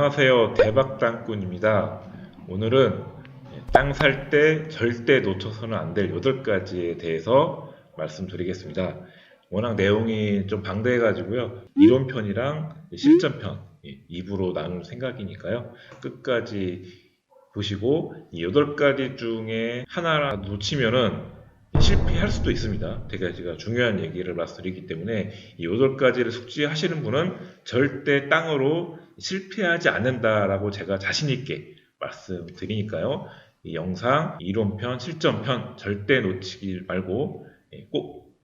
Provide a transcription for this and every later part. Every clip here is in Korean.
안녕하세요. 대박땅꾼입니다. 오늘은 땅 살 때 절대 놓쳐서는 안 될 8가지에 대해서 말씀드리겠습니다. 워낙 내용이 좀 방대해가지고요. 이론편이랑 실전편 2부로 나눌 생각이니까요. 끝까지 보시고 이 8가지 중에 하나 놓치면은 실패할 수도 있습니다. 제가 중요한 얘기를 말씀드리기 때문에 이 8가지를 숙지하시는 분은 절대 땅으로 실패하지 않는다라고 제가 자신있게 말씀드리니까요. 이 영상, 이론편, 실전편 절대 놓치지 말고 꼭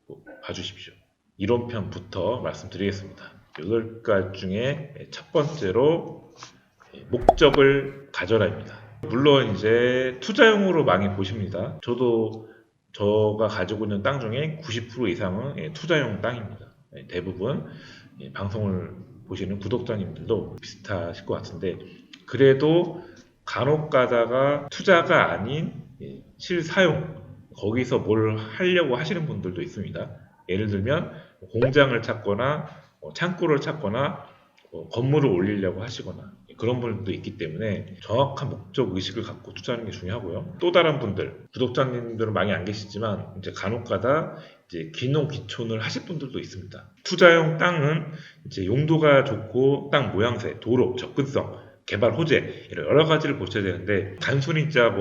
봐주십시오. 이론편부터 말씀드리겠습니다. 8가지 중에 첫 번째로 목적을 가져라입니다. 물론 이제 투자용으로 많이 보십니다. 저가 가지고 있는 땅 중에 90% 이상은 투자용 땅입니다. 대부분 방송을 보시는 구독자님들도 비슷하실 것 같은데, 그래도 간혹 가다가 투자가 아닌 실사용, 거기서 뭘 하려고 하시는 분들도 있습니다. 예를 들면 공장을 찾거나 창고를 찾거나 건물을 올리려고 하시거나 그런 분들도 있기 때문에 정확한 목적 의식을 갖고 투자하는 게 중요하고요. 또 다른 분들, 구독자님들은 많이 안 계시지만 이제 간혹가다 이제 귀농 귀촌을 하실 분들도 있습니다. 투자용 땅은 이제 용도가 좋고 땅 모양새, 도로, 접근성, 개발 호재 이런 여러 가지를 보셔야 되는데, 단순히 진짜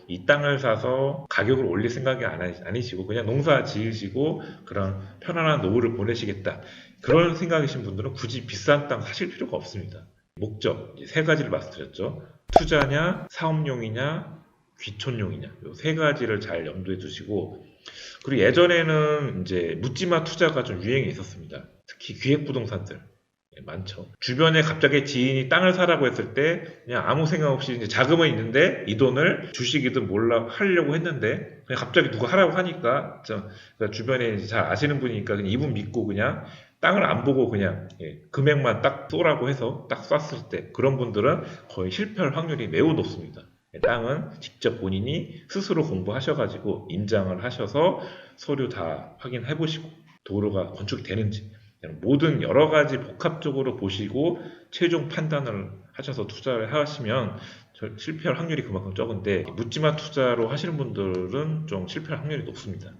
이 땅을 사서 가격을 올릴 생각이 아니시고 그냥 농사 지으시고 그런 편안한 노후를 보내시겠다, 그런 생각이신 분들은 굳이 비싼 땅 사실 필요가 없습니다. 목적, 이제 3가지를 말씀드렸죠. 투자냐, 사업용이냐, 귀촌용이냐, 이 3가지를 잘 염두에 두시고, 그리고 예전에는 이제 묻지마 투자가 좀 유행이 있었습니다. 특히 기획부동산들 많죠. 주변에 갑자기 지인이 땅을 사라고 했을 때 그냥 아무 생각 없이 이제 자금은 있는데 이 돈을 주식이든 몰라 하려고 했는데 그냥 갑자기 누가 하라고 하니까, 그러니까 주변에 잘 아시는 분이니까 그냥 이분 믿고 그냥 땅을 안 보고 그냥 금액만 딱 쏘라고 해서 딱 쐈을 때, 그런 분들은 거의 실패할 확률이 매우 높습니다. 땅은 직접 본인이 스스로 공부하셔가지고 임장을 하셔서 서류 다 확인해 보시고 도로가 건축이 되는지 모든 여러 가지 복합적으로 보시고 최종 판단을 하셔서 투자를 하시면 실패할 확률이 그만큼 적은데, 묻지마 투자로 하시는 분들은 좀 실패할 확률이 높습니다.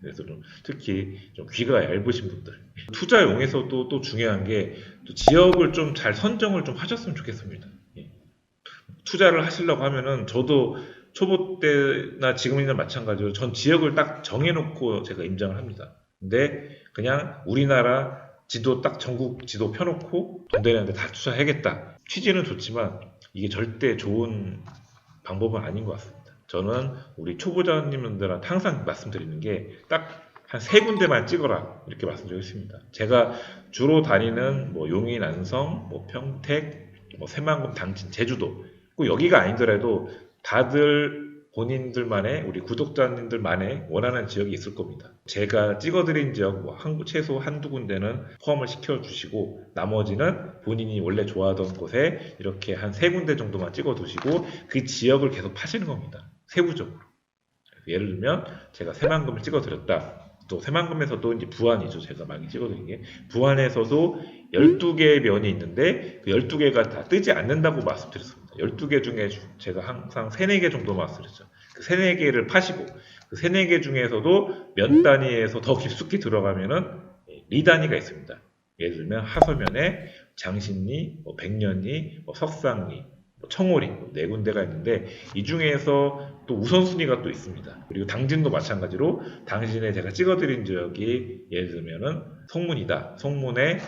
그래서 특히 좀 귀가 얇으신 분들, 투자용에서도 또 중요한 게 또 지역을 좀 잘 선정을 좀 하셨으면 좋겠습니다. 투자를 하시려고 하면은 저도 초보 때나 지금이나 마찬가지로 전 지역을 딱 정해놓고 제가 임장을 합니다. 근데 그냥 우리나라 지도 딱 전국 지도 펴놓고 돈 되는데 다 투자해야겠다, 취지는 좋지만 이게 절대 좋은 방법은 아닌 것 같습니다. 저는 우리 초보자님들한테 항상 말씀드리는 게 딱 한 3군데만 찍어라, 이렇게 말씀드리겠습니다. 제가 주로 다니는 용인, 안성, 평택, 새만금, 당진, 제주도, 꼭 여기가 아니더라도 다들 본인들만의, 우리 구독자님들만의 원하는 지역이 있을 겁니다. 제가 찍어드린 지역 최소 한두 군데는 포함을 시켜주시고, 나머지는 본인이 원래 좋아하던 곳에 이렇게 한 3군데 정도만 찍어두시고 그 지역을 계속 파시는 겁니다. 세부적으로. 예를 들면 제가 새만금을 찍어드렸다. 또 새만금에서도 이제 부안이죠. 제가 많이 찍어드린 게, 부안에서도 12개의 면이 있는데 그 12개가 다 뜨지 않는다고 말씀드렸습니다. 12개 중에 제가 항상 3, 4개 정도 말씀드렸죠. 그 3, 4개를 파시고, 그 3, 4개 중에서도 면 단위에서 더 깊숙이 들어가면은 리 단위가 있습니다. 예를 들면 하서면에 장신리, 백년리, 석상리, 청오리 4군데가 있는데 이 중에서 또 우선순위가 또 있습니다. 그리고 당진도 마찬가지로, 당진에 제가 찍어드린 지역이 예를 들면은 성문이다. 성문에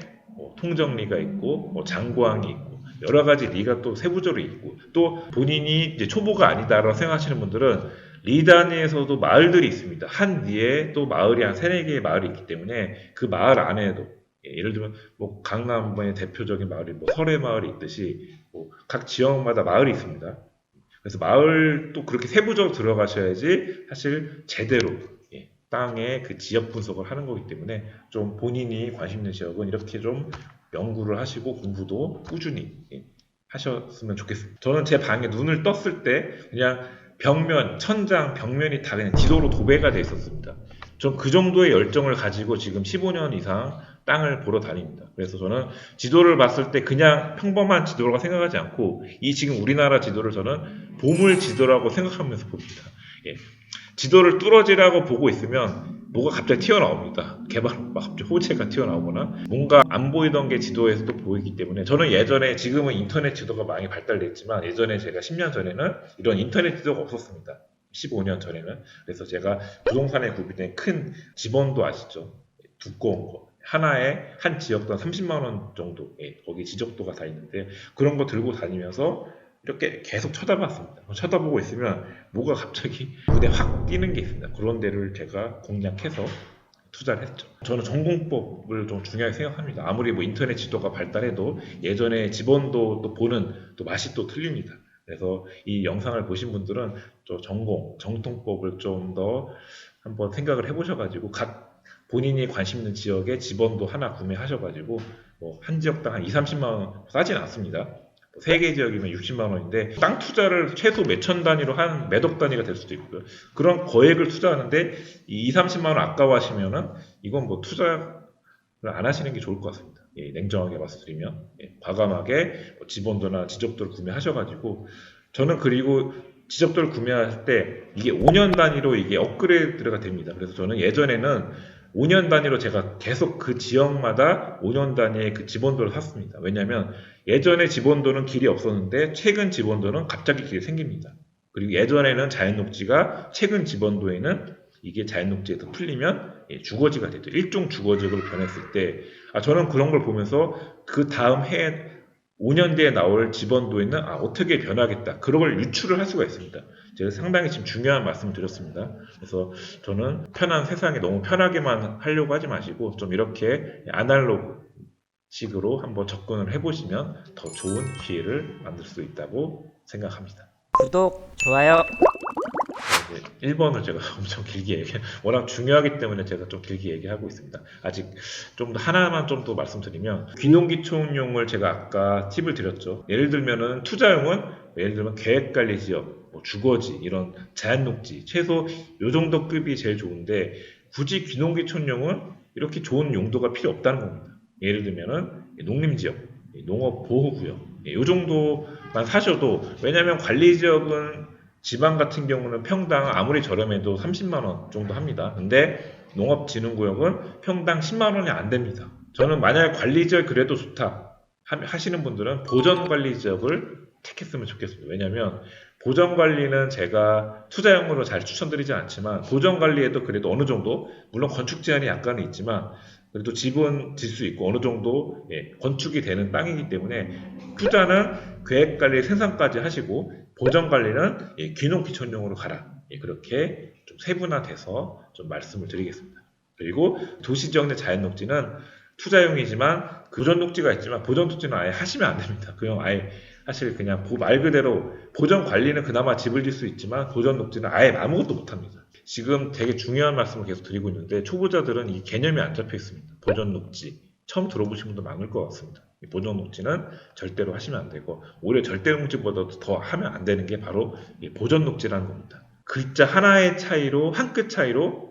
통정리가 있고 장고항이 있고 여러 가지 리가 또 세부적으로 있고, 또 본인이 이제 초보가 아니다라고 생각하시는 분들은 리 단위에서도 마을들이 있습니다. 한 리에 또 마을이 한 3, 4개의 마을이 있기 때문에 그 마을 안에도, 예를 들면 강남의 대표적인 마을이 설해마을이 있듯이 각 지역마다 마을이 있습니다. 그래서 마을 또 그렇게 세부적으로 들어가셔야지 사실 제대로 땅의 그 지역 분석을 하는 거기 때문에, 좀 본인이 관심 있는 지역은 이렇게 좀 연구를 하시고 공부도 꾸준히 하셨으면 좋겠습니다. 저는 제 방에 눈을 떴을 때 그냥 벽면, 천장, 벽면이 다 그냥 지도로 도배가 돼 있었습니다. 전 그 정도의 열정을 가지고 지금 15년 이상 땅을 보러 다닙니다. 그래서 저는 지도를 봤을 때 그냥 평범한 지도라고 생각하지 않고 이 지금 우리나라 지도를 저는 보물 지도라고 생각하면서 봅니다. 예. 지도를 뚫어지라고 보고 있으면 뭐가 갑자기 튀어나옵니다. 막 갑자기 호재가 튀어나오거나 뭔가 안 보이던 게 지도에서도 보이기 때문에 저는 예전에 지금은 인터넷 지도가 많이 발달됐지만 예전에 제가 10년 전에는 이런 인터넷 지도가 없었습니다. 15년 전에는. 그래서 제가 부동산에 구비된 큰 지번도 아시죠? 두꺼운 거. 하나에 한 지역당 30만 원 정도, 거기 지적도가 다 있는데 그런 거 들고 다니면서 이렇게 계속 쳐다봤습니다. 쳐다보고 있으면 뭐가 갑자기 눈에 확 띄는 게 있습니다. 그런 데를 제가 공략해서 투자를 했죠. 저는 전공법을 좀 중요하게 생각합니다. 아무리 뭐 인터넷 지도가 발달해도 예전에 지번도 또 보는 또 맛이 또 틀립니다. 그래서 이 영상을 보신 분들은 또 정통법을 좀 더 한번 생각을 해보셔가지고 각 본인이 관심 있는 지역에 지번도 하나 구매하셔가지고 뭐 한 지역당 한 2, 30만 원 싸진 않습니다. 세 개 지역이면 60만 원인데 땅 투자를 최소 몇천 단위로 한 몇억 단위가 될 수도 있고요. 그런 거액을 투자하는데 이 2, 30만 원 아까워하시면은 이건 뭐 투자를 안 하시는 게 좋을 것 같습니다. 냉정하게 말씀드리면 과감하게 뭐 지번도나 지적도를 구매하셔가지고 저는 그리고 지적도를 구매할 때 이게 5년 단위로 이게 업그레이드가 됩니다. 그래서 저는 예전에는 5년 단위로 제가 계속 그 지역마다 5년 단위의 그 지번도를 샀습니다. 왜냐하면 예전에 지번도는 길이 없었는데 최근 지번도는 갑자기 길이 생깁니다. 그리고 예전에는 자연녹지가 최근 지번도에는 이게 자연녹지에서 풀리면 주거지가 되죠. 일종 주거지로 변했을 때 저는 그런 걸 보면서 그 다음 해 5년 뒤에 나올 지번도에는 어떻게 변하겠다. 그런 걸 유추를 할 수가 있습니다. 제가 상당히 지금 중요한 말씀을 드렸습니다. 그래서 저는 편한 세상에 너무 편하게만 하려고 하지 마시고 좀 이렇게 아날로그 식으로 한번 접근을 해보시면 더 좋은 기회를 만들 수 있다고 생각합니다. 구독, 좋아요. 1번을 제가 엄청 길게 워낙 중요하기 때문에 제가 좀 길게 얘기하고 있습니다. 아직 좀 더 하나만 좀 더 말씀드리면 귀농귀촌용을 제가 아까 팁을 드렸죠. 예를 들면은 투자용은 예를 들면 계획관리지역, 뭐 주거지 이런 자연녹지 최소 요 정도 급이 제일 좋은데 굳이 귀농귀촌용은 이렇게 좋은 용도가 필요 없다는 겁니다. 예를 들면은 농림지역, 농업보호구역 요 정도만 사셔도 왜냐하면 관리지역은 지방 같은 경우는 평당 아무리 저렴해도 30만 원 정도 합니다. 근데 농업진흥구역은 평당 10만 원이 안 됩니다. 저는 만약에 관리지역 그래도 좋다 하시는 분들은 보전관리지역을 택했으면 좋겠습니다. 왜냐하면 보전관리는 제가 투자용으로 잘 추천드리지 않지만 보전관리에도 그래도 어느 정도 물론 건축 제한이 약간은 있지만 그래도 집은 질 수 있고 어느 정도 건축이 되는 땅이기 때문에 투자는 계획관리 생산까지 하시고 보전관리는 귀농귀촌용으로 가라. 그렇게 좀 세분화돼서 좀 말씀을 드리겠습니다. 그리고 도시지역 내 자연녹지는 투자용이지만 보전녹지가 있지만 보전녹지는 아예 하시면 안 됩니다. 그냥 아예 사실 그냥 말 그대로 보전관리는 그나마 집을 질 수 있지만 보전녹지는 아예 아무것도 못합니다. 지금 되게 중요한 말씀을 계속 드리고 있는데 초보자들은 이 개념이 안 잡혀 있습니다. 보전녹지 처음 들어보신 분도 많을 것 같습니다. 보전녹지는 절대로 하시면 안 되고 오히려 절대녹지보다도 더 하면 안 되는 게 바로 보전녹지라는 겁니다. 글자 하나의 차이로 한 끗 차이로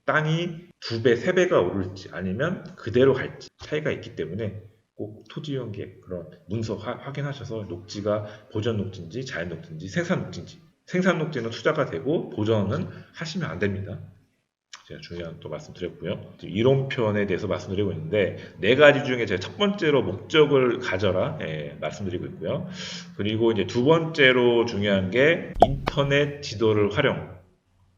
땅이 2배, 3배가 오를지 아니면 그대로 갈지 차이가 있기 때문에 꼭 토지용계 그런 문서 확인하셔서 녹지가 보전녹지인지 자연녹지인지 생산녹지인지 생산녹지는 투자가 되고 보전은 하시면 안 됩니다. 제가 중요한 또 말씀드렸고요. 이론편에 대해서 말씀드리고 있는데 4가지 중에 제가 첫 번째로 목적을 가져라 말씀드리고 있고요. 그리고 이제 두 번째로 중요한 게 인터넷 지도를 활용.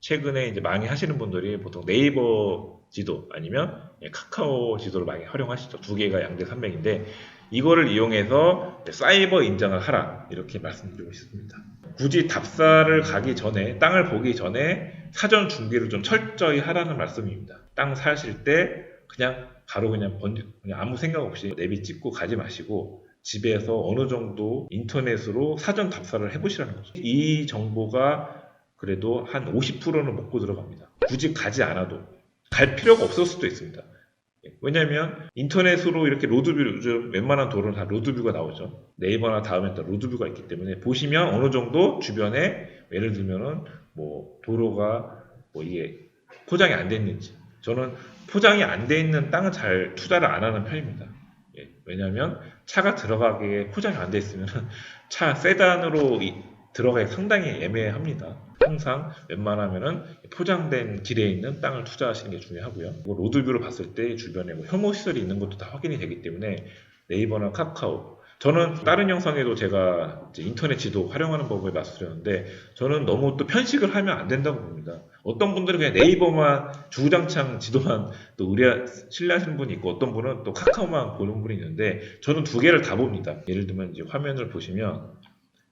최근에 이제 많이 하시는 분들이 보통 네이버 지도 아니면 카카오 지도를 많이 활용하시죠. 2개가 양대 산맥인데 이거를 이용해서 사이버 인증을 하라 이렇게 말씀드리고 싶습니다. 굳이 답사를 가기 전에 땅을 보기 전에 사전 준비를 좀 철저히 하라는 말씀입니다. 땅 사실 때 그냥 바로 그냥 아무 생각 없이 내비 찍고 가지 마시고 집에서 어느 정도 인터넷으로 사전 답사를 해보시라는 거죠. 이 정보가 그래도 한 50%는 먹고 들어갑니다. 굳이 가지 않아도 갈 필요가 없을 수도 있습니다. 왜냐하면 인터넷으로 이렇게 로드뷰 요즘 웬만한 도로는 다 로드뷰가 나오죠. 네이버나 다음에 또 로드뷰가 있기 때문에 보시면 어느 정도 주변에 예를 들면은 뭐 도로가 뭐 이게 포장이 안 됐는지 저는 포장이 안 돼 있는 땅은 잘 투자를 안 하는 편입니다. 예, 왜냐하면 차가 들어가기에 포장이 안 돼 있으면 차 세단으로 들어가기 상당히 애매합니다. 항상 웬만하면은 포장된 길에 있는 땅을 투자하시는 게 중요하고요. 로드뷰로 봤을 때 주변에 뭐 혐오 시설이 있는 것도 다 확인이 되기 때문에 네이버나 카카오, 저는 다른 영상에도 제가 이제 인터넷 지도 활용하는 법을 말씀드렸는데 저는 너무 또 편식을 하면 안 된다고 봅니다. 어떤 분들은 그냥 네이버만 주구장창 지도만 또 신뢰하시는 분이 있고 어떤 분은 또 카카오만 보는 분이 있는데 저는 두 개를 다 봅니다. 예를 들면 이제 화면을 보시면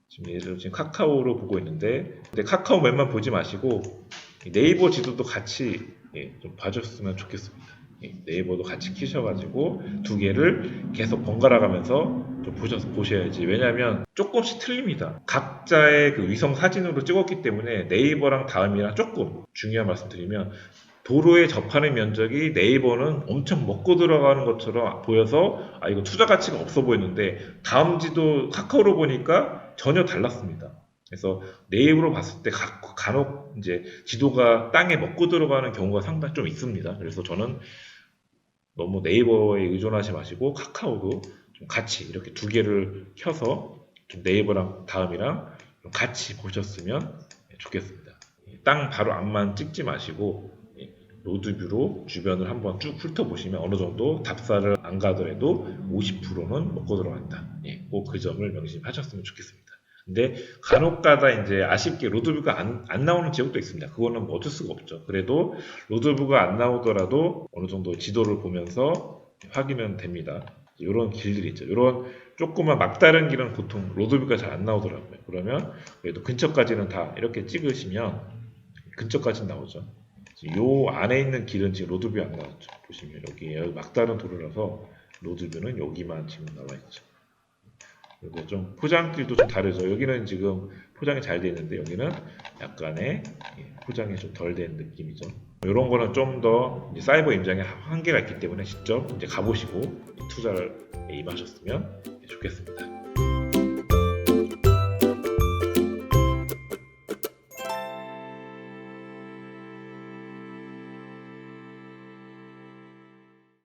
지금 예를 들어 지금 카카오로 보고 있는데 근데 카카오 맨만 보지 마시고 네이버 지도도 같이 좀 봐줬으면 좋겠습니다. 네이버도 같이 키셔가지고 두 개를 계속 번갈아 가면서 좀 보셔야지. 왜냐하면 조금씩 틀립니다. 각자의 그 위성 사진으로 찍었기 때문에 네이버랑 다음이랑 조금 중요한 말씀 드리면 도로에 접하는 면적이 네이버는 엄청 먹고 들어가는 것처럼 보여서 아 이거 투자 가치가 없어 보였는데 다음 지도 카카오로 보니까 전혀 달랐습니다. 그래서 네이버로 봤을 때 간혹 이제 지도가 땅에 먹고 들어가는 경우가 상당히 좀 있습니다. 그래서 저는 너무 네이버에 의존하지 마시고 카카오도 좀 같이 이렇게 두 개를 켜서 좀 네이버랑 다음이랑 좀 같이 보셨으면 좋겠습니다. 땅 바로 앞만 찍지 마시고 로드뷰로 주변을 한번 쭉 훑어보시면 어느 정도 답사를 안 가더라도 50%는 먹고 들어간다. 꼭 그 점을 명심하셨으면 좋겠습니다. 근데 간혹가다 이제 아쉽게 로드뷰가 안 나오는 지역도 있습니다. 그거는 뭐 어쩔 수가 없죠. 그래도 로드뷰가 안 나오더라도 어느 정도 지도를 보면서 확인은 됩니다. 이런 길들이 있죠. 이런 조그만 막다른 길은 보통 로드뷰가 잘 안 나오더라고요. 그러면 그래도 근처까지는 다 이렇게 찍으시면 근처까지는 나오죠. 요 안에 있는 길은 지금 로드뷰 안 나왔죠. 보시면 여기 막다른 도로라서 로드뷰는 여기만 지금 나와 있죠. 그리고 좀 포장길도 좀 다르죠. 여기는 지금 포장이 잘 되어 있는데 여기는 약간의 포장이 좀 덜 된 느낌이죠. 이런 거는 좀 더 사이버 임장에 한계가 있기 때문에 직접 이제 가보시고 투자를 임하셨으면 좋겠습니다.